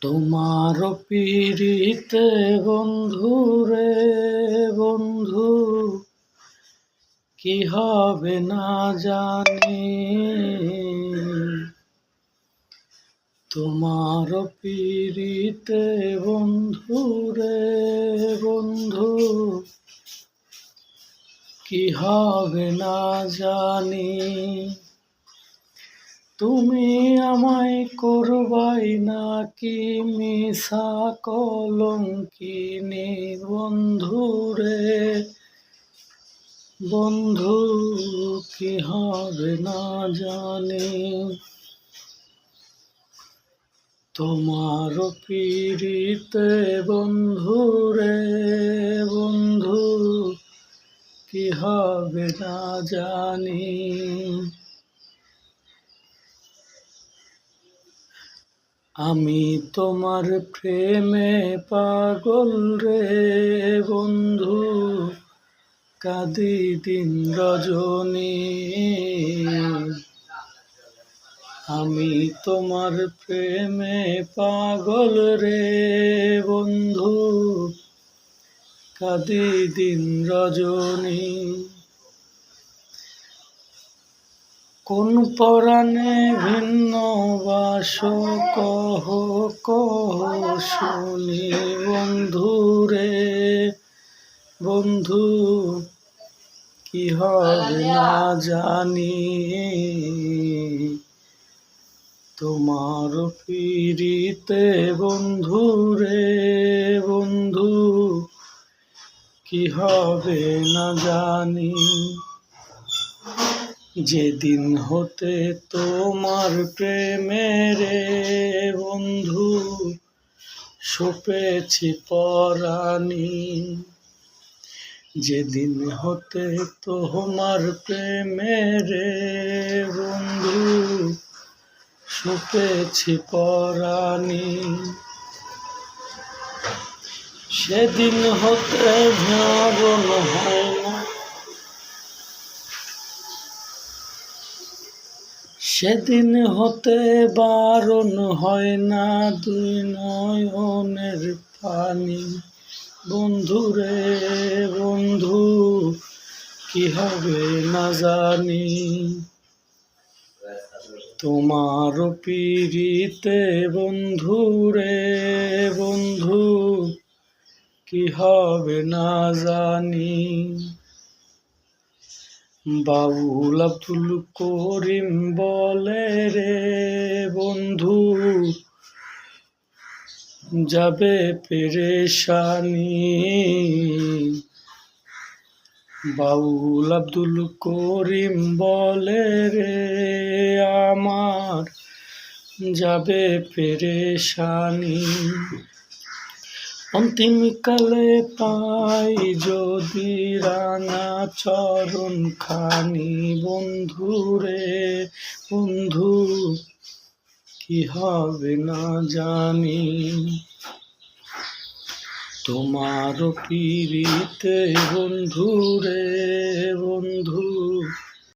তোমার পীড়িতে বন্ধু রে বন্ধু, কি হবে না জানি। তোমার পীড়িতে বন্ধু রে বন্ধু, কি হবে না জানি। তুমি আমায় করবাই নাকি মিছা কলঙ্কিনী বন্ধু রে বন্ধু, কি হবে না জানি। তোমার পীড়িতে বন্ধু রে বন্ধু, কি হবে না জানি। আমি তোমার প্রেমে পাগল রে বন্ধু, কাঁদি দিন রজনী। আমি তোমার প্রেমে পাগল রে বন্ধু, কাঁদি দিন রজনী। কোন পরাণে ভিন্ন বাস কহ কহ শুনি বন্ধু রে বন্ধু, কি হবে না জানি। তোমার পীড়িতে বন্ধু রে বন্ধু, কি হবে না জানি। যেদিন হতে তোমার প্রেমে রে বন্ধু, সপেছি পরাণী। যেদিন হতে তোমার প্রেমে রে বন্ধু, সপেছি পরাণী। সেদিন হতে ভাবন হয় না, সেদিন হতে বারণ হয় না দুই নয়নের পানি বন্ধু রে বন্ধু, কি হবে না জানি। তোমার পীড়িতে বন্ধু রে বন্ধু, কি হবে না জানি। বাউল আব্দুল করিম বলে রে বন্ধু, যাবে পেরেশানি। বাউল আব্দুল করিম বলে রে আমার যাবে পেরেশানি। অন্তিমকালে পাই যদি রাঙা চরণ খানি বন্ধু রে বন্ধু, কি হবে না জানি। তোমার পীড়িতে বন্ধু রে বন্ধু,